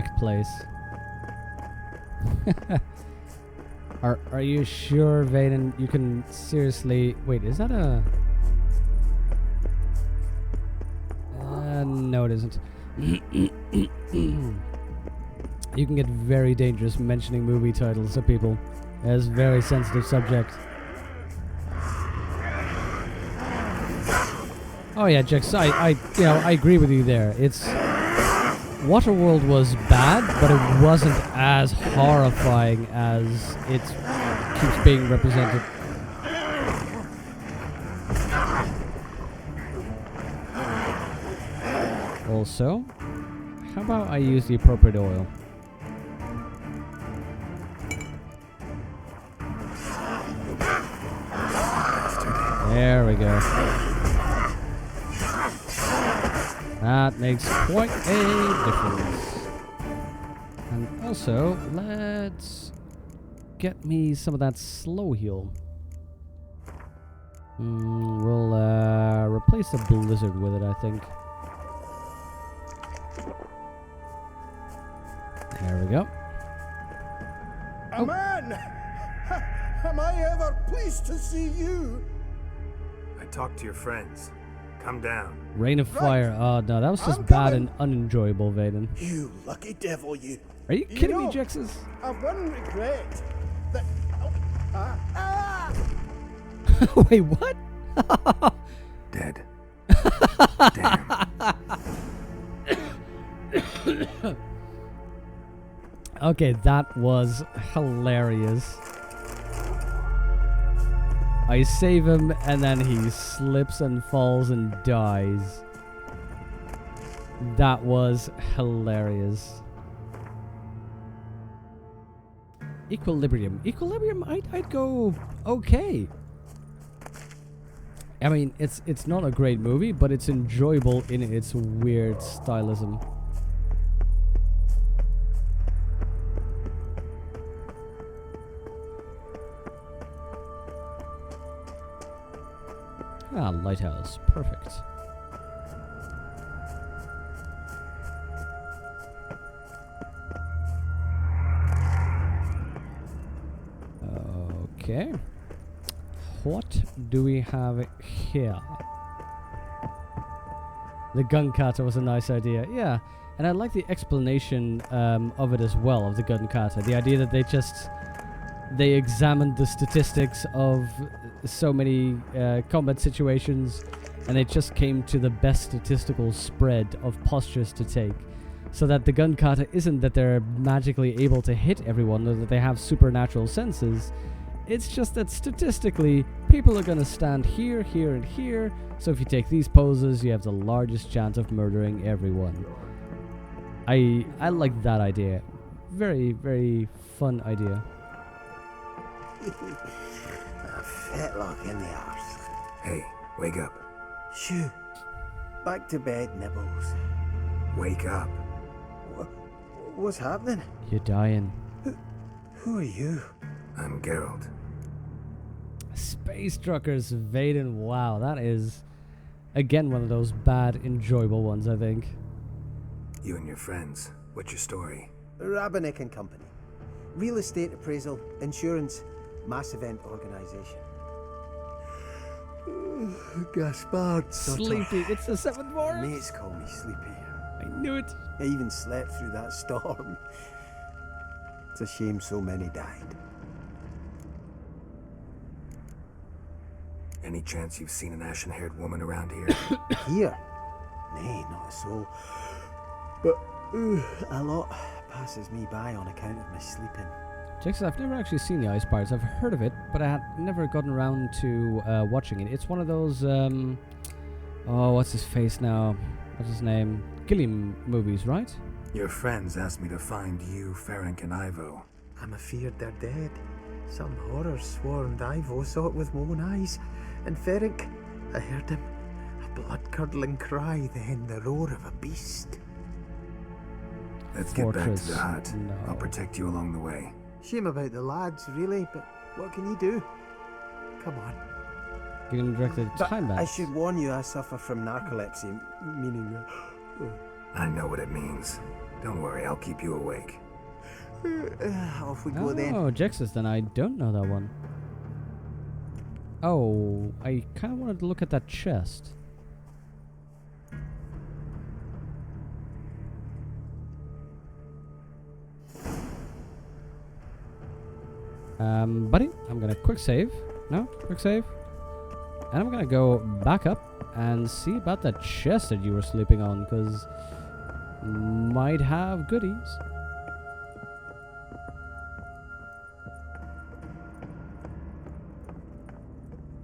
correct place. Are you sure, Vaden? You can seriously... Wait, is that a... no, it isn't. You can get very dangerous mentioning movie titles to people. It's a very sensitive subject. Oh yeah, Jax, I agree with you there. It's... Waterworld was bad, but it wasn't as horrifying as it keeps being represented. Also, how about I use the appropriate oil? There we go. That makes quite a difference. And also, let's get me some of that slow heal. We'll replace the blizzard with it, I think. There we go. Oh. Man! Am I ever pleased to see you? I talked to your friends. Come down. Rain of fire. Oh no, that was just I'm bad coming. and unenjoyable, Vaden. You lucky devil, you. Are you kidding me, know, Jexus? I've one regret. That... Wait, what? Dead. Damn. Okay, that was hilarious. I save him, and then he slips and falls and dies. That was hilarious. Equilibrium. Equilibrium, I'd go okay. I mean, it's not a great movie, but it's enjoyable in its weird stylism. Ah, lighthouse. Perfect. Okay. What do we have here? The gun kata was a nice idea. Yeah. And I like the explanation of it as well, of the gun kata. The idea that they examined the statistics of so many combat situations, and they just came to the best statistical spread of postures to take. So that the gun kata isn't that they're magically able to hit everyone or that they have supernatural senses. It's just that statistically, people are going to stand here, here, and here. So if you take these poses, you have the largest chance of murdering everyone. I like that idea. Very, very fun idea. A fetlock in the arse. Hey, wake up. Shoo. Back to bed, Nibbles. Wake up. What's happening? You're dying. Who are you? I'm Geralt. Space Truckers, Vaden. Wow, that is, again, one of those bad, enjoyable ones, I think. You and your friends. What's your story? Byronic and Company. Real estate appraisal, insurance, mass event organisation. Gaspard. Sleepy. It's the seventh forest. Mates call me Sleepy. I knew it. I even slept through that storm. It's a shame so many died. Any chance you've seen an ashen-haired woman around here? Here? Nay, not a soul. But a lot passes me by on account of my sleeping. Jackson, I've never actually seen the Ice Pirates. I've heard of it, but I had never gotten around to watching it. It's one of those, oh, what's his face now? What's his name? Gilliam movies, right? Your friends asked me to find you, Ferenc, and Ivo. I'm afeard they're dead. Some horrors swarmed Ivo, saw it with my own eyes. And Ferenc, I heard him. A blood-curdling cry, then the roar of a beast. Let's get back to the Fortress, hut. no. I'll protect you along the way. Shame about the lads, really, but what can you do? Come on. Getting directed But time I back. should warn you, I suffer from narcolepsy, meaning I know what it means. Don't worry, I'll keep you awake. Off we go then. Oh, Jexus, then I don't know that one. Oh, I kind of wanted to look at that chest. Buddy, I'm gonna quick save. No, quick save. And I'm gonna go back up and see about that chest that you were sleeping on, because might have goodies.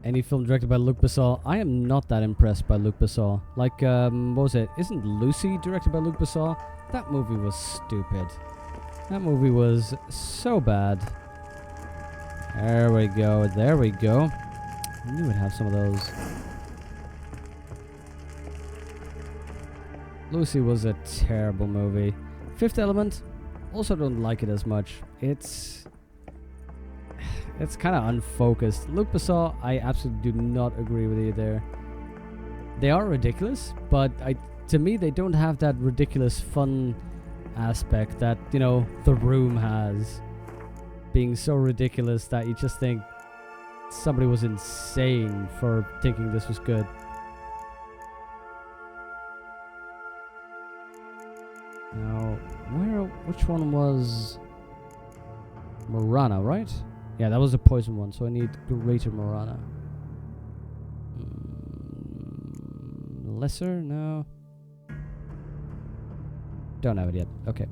Any film directed by Luc Besson? I am not that impressed by Luc Besson. Like, what was it? Isn't Lucy directed by Luc Besson? That movie was stupid. That movie was so bad. There we go, there we go. I knew we'd have some of those. Lucy was a terrible movie. Fifth Element, also don't like it as much. It's kind of unfocused. Luc Besson, I absolutely do not agree with you there. They are ridiculous, but to me they don't have that ridiculous fun aspect that, you know, The Room has. Being so ridiculous that you just think somebody was insane for thinking this was good. Now, which one was Morana, right? Yeah, that was a poison one, so I need greater Morana. Lesser? No. Don't have it yet. Okay.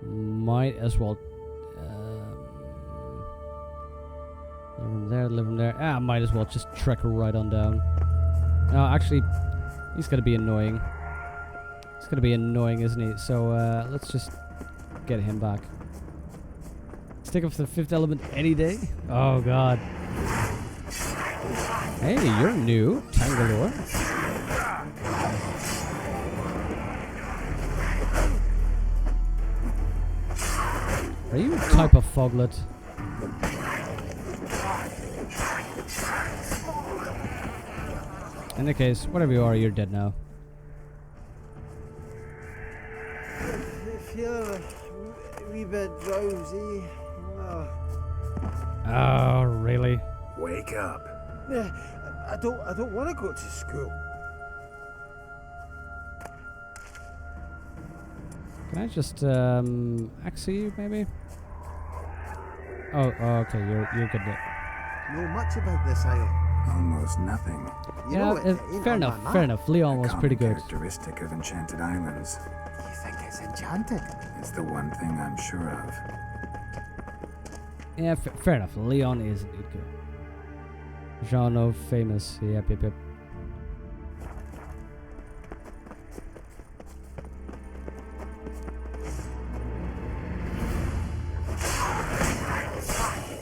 Might as well live him there. Might as well just trek right on down. No, actually, he's gonna be annoying. It's gonna be annoying, isn't he? So let's just get him back. Stick up for the Fifth Element any day. Oh god. Hey, you're new, Tangalore. Are you a type of foglet? In the case, whatever you are, you're dead now. I feel a wee bit drowsy. Oh, really? Wake up. I don't want to go to school. Can I just axe you, maybe? Oh, okay, you're good there. Know much about this isle. Almost nothing. You know it ain't fair on my enough, map. fair enough. Leon was pretty good. Characteristic of enchanted islands. You think it's enchanted? It's the one thing I'm sure of. Yeah, fair enough. Leon is indeed good. Genre famous. Yep.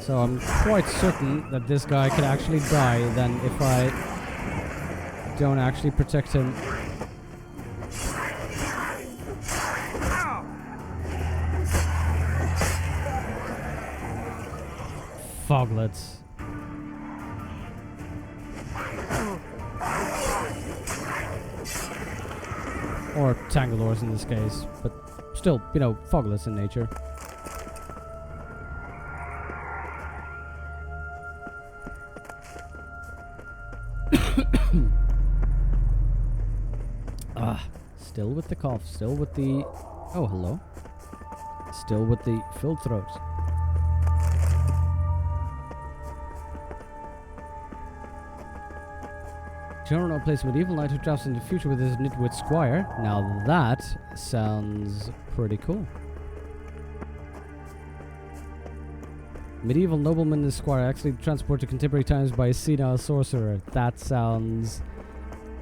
So I'm quite certain that this guy could actually die then if I don't actually protect him. Foglets. Or Tangalores in this case, but still, you know, foglets in nature. Still with the cough, still with the... Oh, hello. Still with the filled throat. General plays medieval knight who travels in the future with his nitwit squire. Now that sounds pretty cool. Medieval nobleman and squire actually transport to contemporary times by a senile sorcerer. That sounds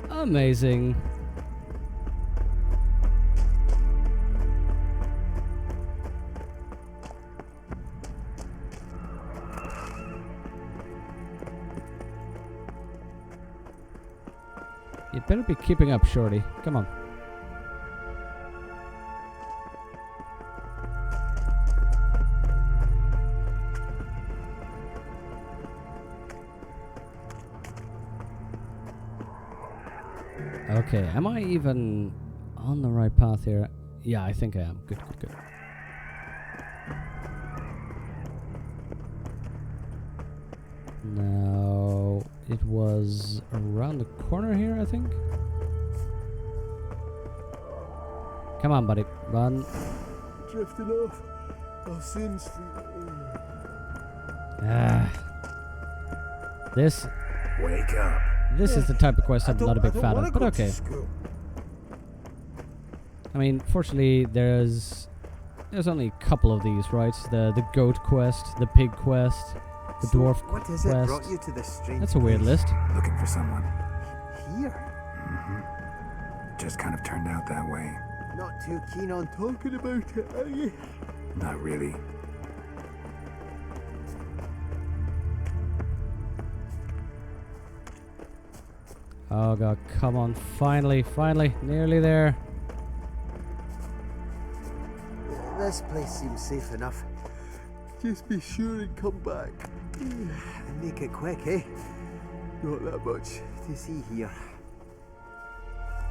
amazing. You better be keeping up, shorty. Come on. Okay, am I even on the right path here? Yeah, I think I am. Good, good, good. Now, it was around the corner here, I think. Come on, buddy. Run. Drifting off. I'll soon sleep. This Wake up. is the type of quest I'm not a big fan wanna of, but go to okay. school. I mean, fortunately, there's only a couple of these, right? The goat quest, the pig quest, the So dwarf what is it quest. brought you to this strange That's a weird place? list. Looking for someone. Here? Just kind of turned out that way. Not too keen on talking about it, are you? Not really. Oh god, come on, finally, nearly there. This place seems safe enough. Just be sure and come back. And make it quick, eh? Not that much to see here.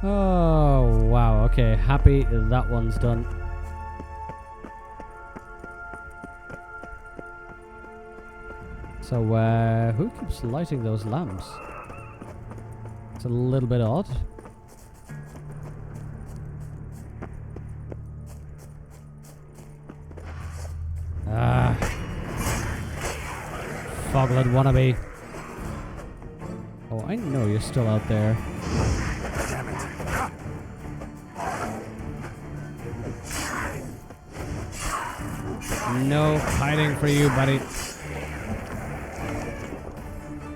Oh wow, okay, happy that one's done. So, who keeps lighting those lamps? It's a little bit odd. Ah. Foglet wannabe. Oh, I know you're still out there. Damn it. No hiding for you, buddy.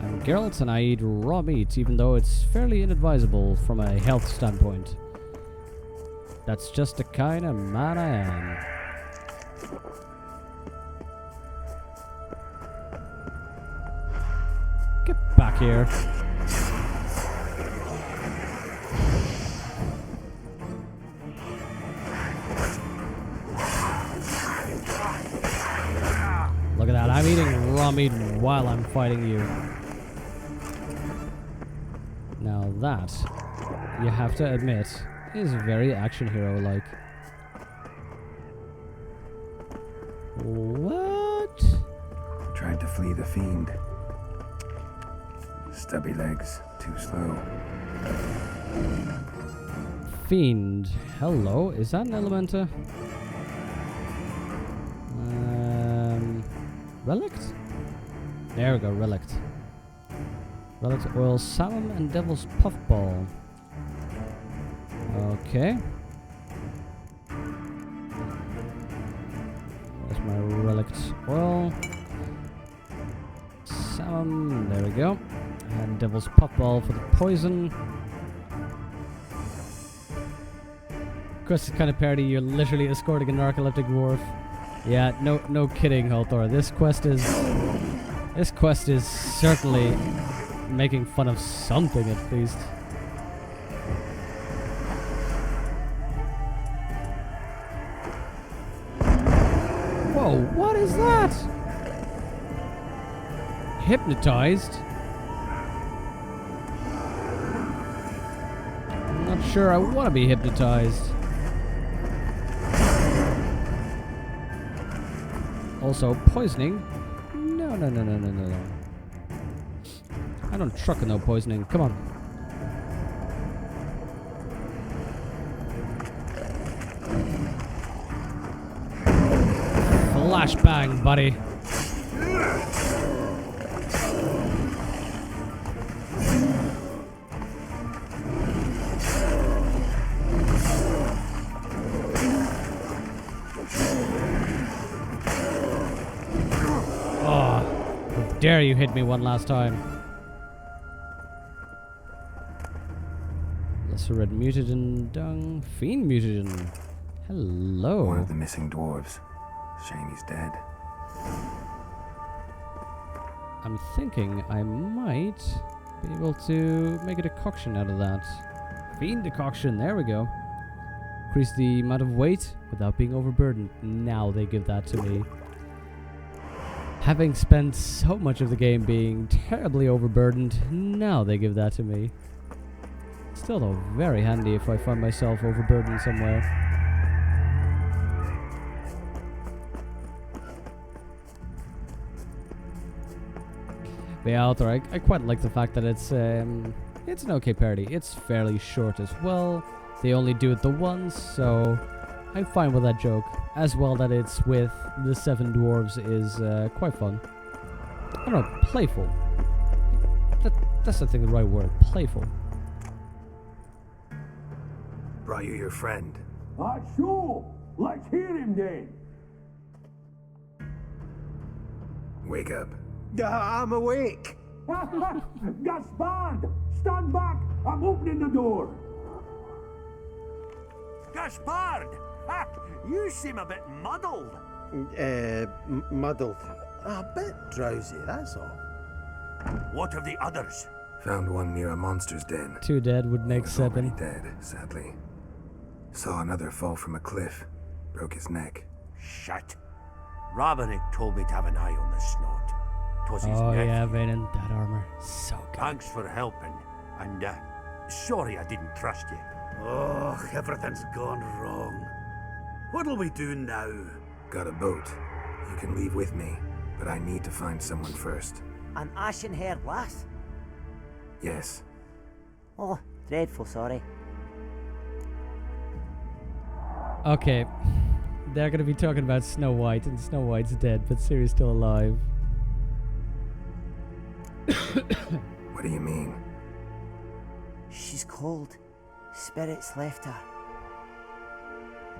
And Geralt and I eat raw meat, even though it's fairly inadvisable from a health standpoint. That's just the kind of man I am. Get back here. Look at that, I'm eating raw meat while I'm fighting you. Now that, you have to admit, is very action hero-like. What? Tried to flee the fiend. Stubby legs, too slow. Fiend. Hello, is that an Elementa? Relict? There we go, Relict. Relict Oil Salmon and Devil's Puffball. Okay. There's my Relict Oil. Salmon, there we go. And Devil's Puffball for the poison. Quest is kind of parody, you're literally escorting a narcoleptic dwarf. Yeah, no kidding, Halthor. This quest is certainly making fun of something at least. Whoa, what is that? Hypnotized? I'm not sure I want to be hypnotized. Also, poisoning? No. I don't truck no poisoning. Come on. Flashbang, buddy. Dare you hit me one last time. Lesser red mutagen dung. Fiend mutagen. Hello. One of the missing dwarves. Shame he's dead. I'm thinking I might be able to make a decoction out of that. Fiend decoction, there we go. Increase the amount of weight without being overburdened. Now they give that to me. Having spent so much of the game being terribly overburdened, now they give that to me. Still though, very handy if I find myself overburdened somewhere. But yeah, Arthur, I quite like the fact that it's an okay party. It's fairly short as well. They only do it the once, so I'm fine with that joke. As well that it's with the 7 dwarves is quite fun. I don't know, playful. That's I think the right word, playful. Brought you your friend. Sure. Let's hear him then. Wake up. I'm awake. Gaspard! Stand back! I'm opening the door. Gaspard! Ha! You seem a bit muddled. Muddled. A bit drowsy, that's all. What of the others? Found one near a monster's den. 2 dead would make He was 7. already dead, sadly. Saw another fall from a cliff. Broke his neck. Shit. Byronic told me to have an eye on the snot. 'Twas his Oh nephew. yeah, Venom, that armor. So good. Thanks for helping. And, sorry I didn't trust you. Oh, everything's gone wrong. What'll we do now? Got a boat. You can leave with me, but I need to find someone first. An ashen-haired lass? Yes. Oh, dreadful sorry. Okay. They're gonna be talking about Snow White, and Snow White's dead, but Ciri's still alive. What do you mean? She's cold. Spirits left her.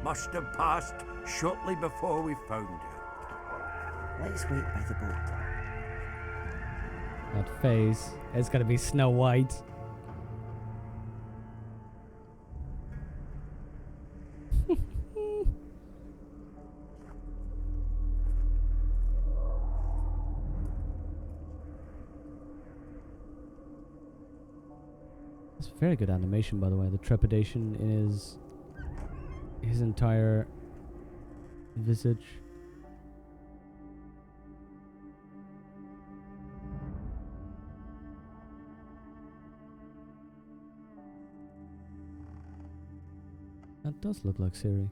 Must have passed shortly before we found her. Let's wait by the boat. That face. It's gonna be Snow White. It's very good animation, by the way. The trepidation in his entire visage. That does look like Ciri.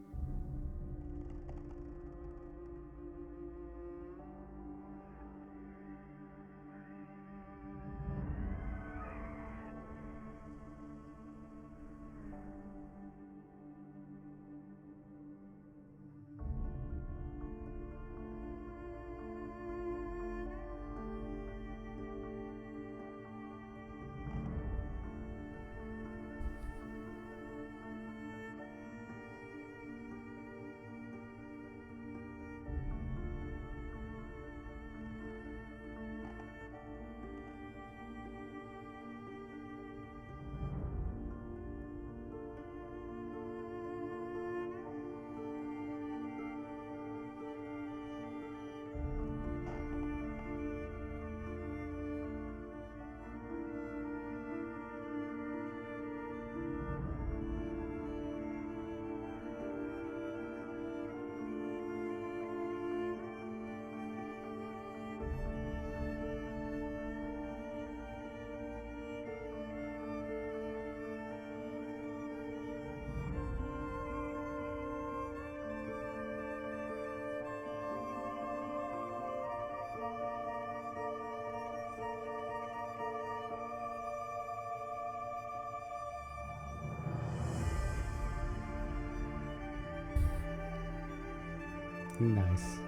Nice.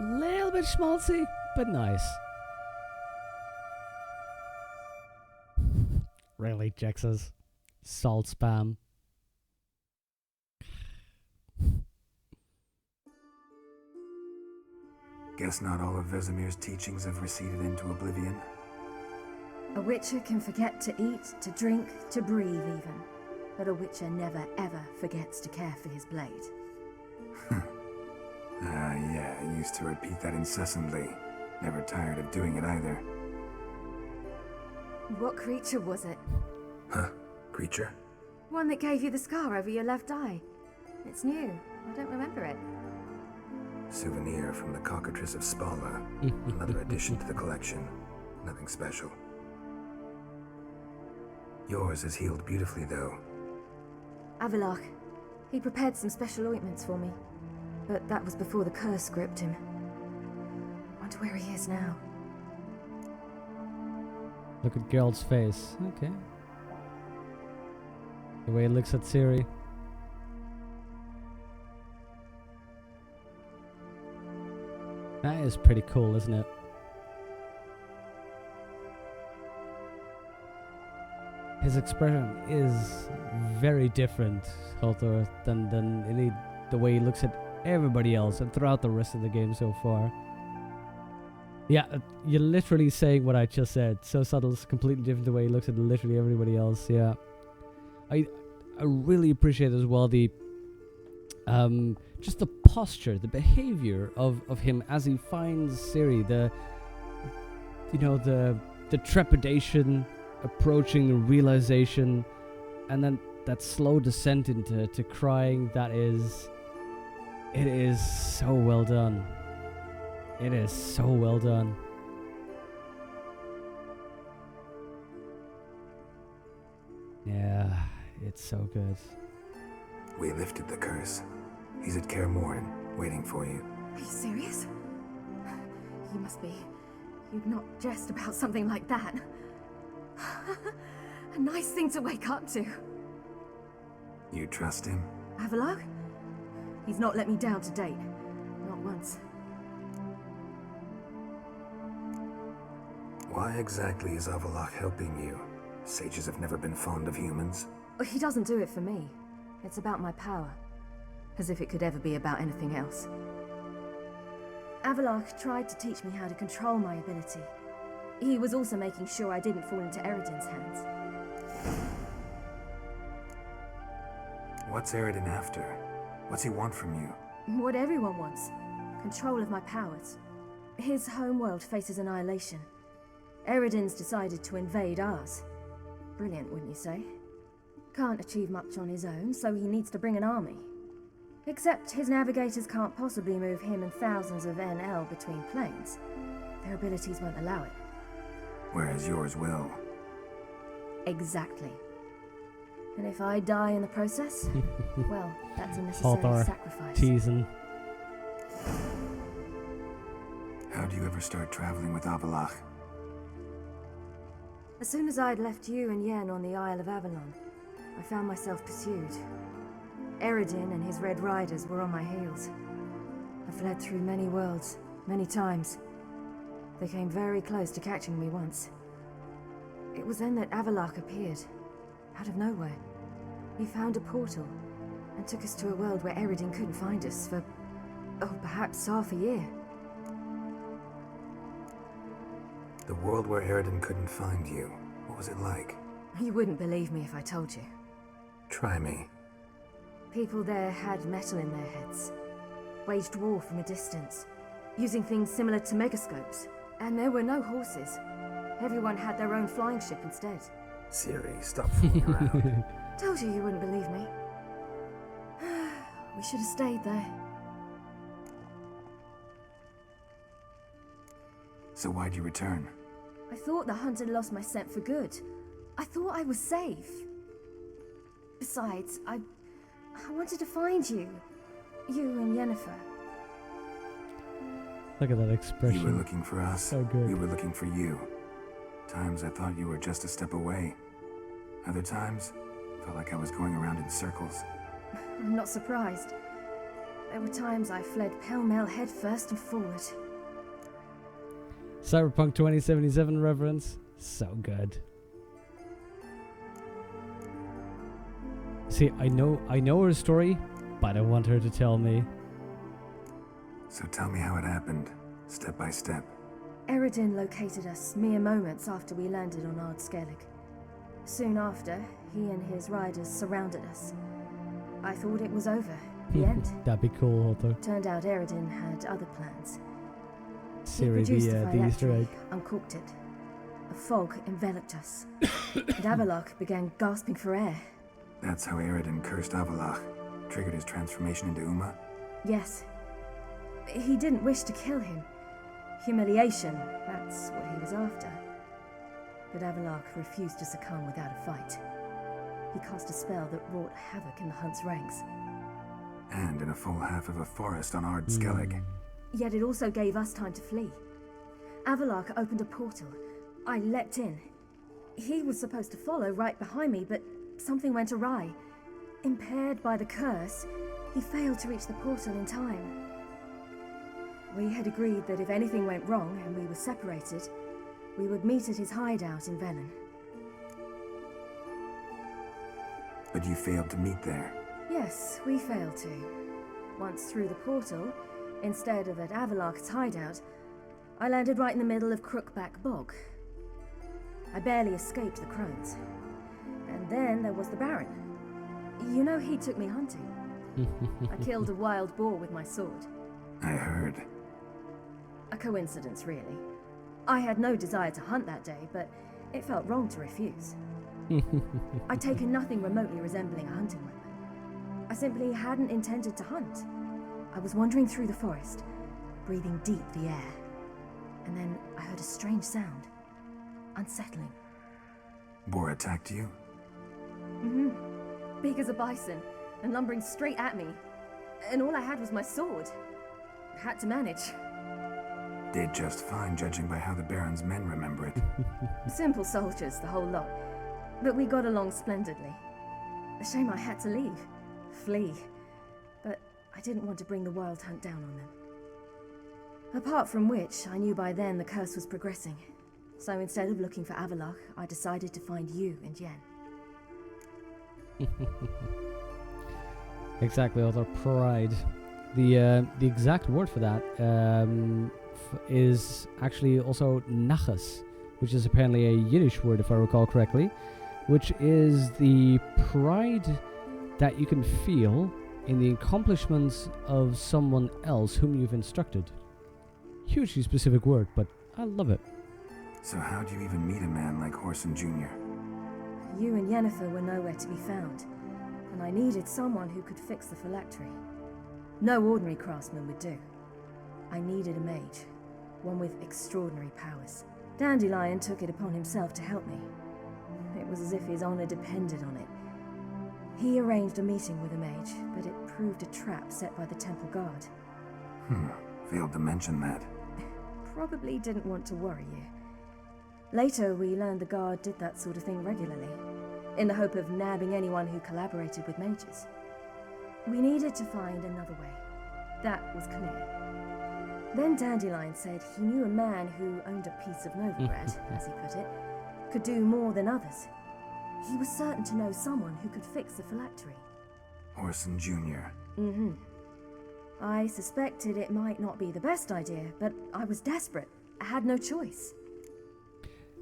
Little bit schmaltzy, but nice. Really, Jexas? Salt spam. Guess not all of Vesemir's teachings have receded into oblivion. A witcher can forget to eat, to drink, to breathe even. But a witcher never ever forgets to care for his blade. Yeah, I used to repeat that incessantly. Never tired of doing it either. What creature was it? Huh? Creature? One that gave you the scar over your left eye. It's new. I don't remember it. Souvenir from the cockatrice of Spala. Another addition to the collection. Nothing special. Yours is healed beautifully, though. Avalok. He prepared some special ointments for me. But that was before the curse gripped him. Wonder where he is now. Look at Geralt's face. Okay. The way he looks at Ciri. That is pretty cool, isn't it? His expression is very different, Halthor, than the way he looks at everybody else and throughout the rest of the game so far. Yeah, you're literally saying what I just said. So subtle, it's completely different the way he looks at literally everybody else. Yeah, I really appreciate as well the just the posture, the behavior of him as he finds Ciri. The trepidation, approaching the realization, and then that slow descent into crying. It is so well done. It is so well done. Yeah, it's so good. We lifted the curse. He's at Kaer Morhen, waiting for you. Are you serious? You must be. You'd not jest about something like that. A nice thing to wake up to. You trust him? Avalok? He's not let me down to date. Not once. Why exactly is Avalok helping you? Sages have never been fond of humans. He doesn't do it for me. It's about my power. As if it could ever be about anything else. Avalok tried to teach me how to control my ability. He was also making sure I didn't fall into Eredin's hands. What's Eredin after? What's he want from you? What everyone wants. Control of my powers. His homeworld faces annihilation. Eredin's decided to invade ours. Brilliant, wouldn't you say? Can't achieve much on his own, so he needs to bring an army. Except his navigators can't possibly move him and thousands of NL between planes. Their abilities won't allow it. Whereas yours will. Exactly. And if I die in the process, well, that's a necessary sacrifice. Teasing. How do you ever start traveling with Avalok? As soon as I'd left you and Yen on the Isle of Avalon, I found myself pursued. Eredin and his Red Riders were on my heels. I fled through many worlds, many times. They came very close to catching me once. It was then that Avalok appeared, out of nowhere. He found a portal, and took us to a world where Eredin couldn't find us for, perhaps half a year. The world where Eredin couldn't find you. What was it like? You wouldn't believe me if I told you. Try me. People there had metal in their heads, waged war from a distance, using things similar to megascopes. And there were no horses. Everyone had their own flying ship instead. Ciri, stop fooling around. Told you wouldn't believe me. We should have stayed there. So why'd you return? I thought the hunt had lost my scent for good. I thought I was safe. Besides, I wanted to find you. You and Yennefer. Look at that expression. You were looking for us. So good. We were looking for you. Times I thought you were just a step away. Other times, felt like I was going around in circles. I'm not surprised. There were times I fled pell-mell head first and forward. Cyberpunk 2077 reference. So good. See, I know her story, but I want her to tell me. So tell me how it happened, step by step. Eredin located us mere moments after we landed on Ard Skellig. Soon after, he and his riders surrounded us. I thought it was over, the end. That'd be cool, Otto. Turned out Eredin had other plans. Siri, He produced the Easter egg. uncorked it. A fog enveloped us, and Avalok began gasping for air. That's how Eredin cursed Avalach, triggered his transformation into Uma? Yes. He didn't wish to kill him. Humiliation, that's what he was after. But Avalok refused to succumb without a fight. He cast a spell that wrought havoc in the hunt's ranks. And in a full half of a forest on Ard Skellig. Yet it also gave us time to flee. Avalok opened a portal. I leapt in. He was supposed to follow right behind me, but something went awry. Impaired by the curse, he failed to reach the portal in time. We had agreed that if anything went wrong and we were separated, we would meet at his hideout in Velen. But you failed to meet there. Yes, we failed to. Once through the portal, instead of at Avalok's hideout, I landed right in the middle of Crookback Bog. I barely escaped the crones. And then there was the Baron. You know, he took me hunting. I killed a wild boar with my sword. I heard. A coincidence, really. I had no desire to hunt that day, but it felt wrong to refuse. I'd taken nothing remotely resembling a hunting weapon. I simply hadn't intended to hunt. I was wandering through the forest, breathing deep the air. And then I heard a strange sound. Unsettling. Boar attacked you? Mm-hmm. Big as a bison, and lumbering straight at me. And all I had was my sword. I had to manage. Did just fine, judging by how the Baron's men remember it. Simple soldiers, the whole lot. But we got along splendidly. A shame I had to leave. Flee. But I didn't want to bring the wild hunt down on them. Apart from which, I knew by then the curse was progressing. So instead of looking for Avalok, I decided to find you and Yen. Exactly, author pride. The exact word for that is actually also nachas, which is apparently a Yiddish word, if I recall correctly, which is the pride that you can feel in the accomplishments of someone else whom you've instructed. Hugely specific word, but I love it. So how'd you even meet a man like Horson Jr.? You and Yennefer were nowhere to be found, and I needed someone who could fix the phylactery. No ordinary craftsman would do. I needed a mage, one with extraordinary powers. Dandelion took it upon himself to help me. It was as if his honor depended on it. He arranged a meeting with a mage, but it proved a trap set by the temple guard. Failed to mention that. Probably didn't want to worry you. Later, we learned the guard did that sort of thing regularly, in the hope of nabbing anyone who collaborated with mages. We needed to find another way. That was clear. Then Dandelion said he knew a man who owned a piece of Novigrad, as he put it, could do more than others. He was certain to know someone who could fix the phylactery. Horson Jr. Mm-hmm. I suspected it might not be the best idea, but I was desperate. I had no choice.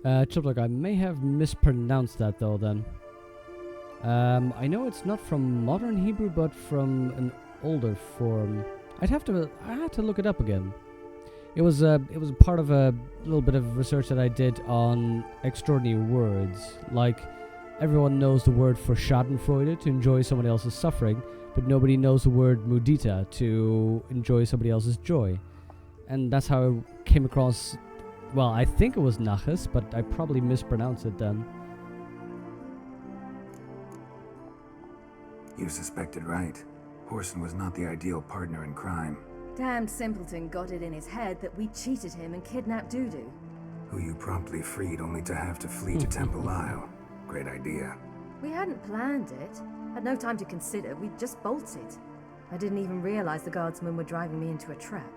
Chiplock, I may have mispronounced that though then. I know it's not from modern Hebrew, but from an older form. I had to look it up again. It was part of a little bit of research that I did on extraordinary words. Like, everyone knows the word for schadenfreude, to enjoy somebody else's suffering, but nobody knows the word mudita, to enjoy somebody else's joy. And that's how I came across, well, I think it was nachas, but I probably mispronounced it then. You suspected right. Horson was not the ideal partner in crime. Damned simpleton got it in his head that we cheated him and kidnapped Dudu. Who you promptly freed only to have to flee to Temple Isle. Great idea. We hadn't planned it. Had no time to consider. We just bolted. I didn't even realize the guardsmen were driving me into a trap.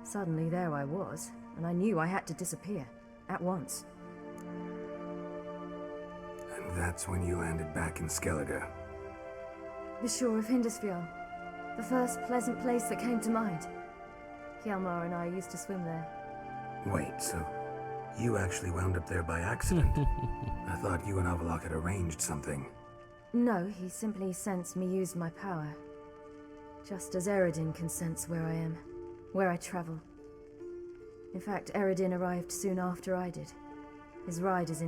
Suddenly there I was, and I knew I had to disappear. At once. And that's when you landed back in Skellige. The shore of Hindisfjord. The first pleasant place that came to mind. Hjalmar and I used to swim there. Wait, so you actually wound up there by accident? I thought you and Avalok had arranged something. No, he simply sensed me use my power. Just as Eredin can sense where I am, where I travel. In fact, Eredin arrived soon after I did. His riders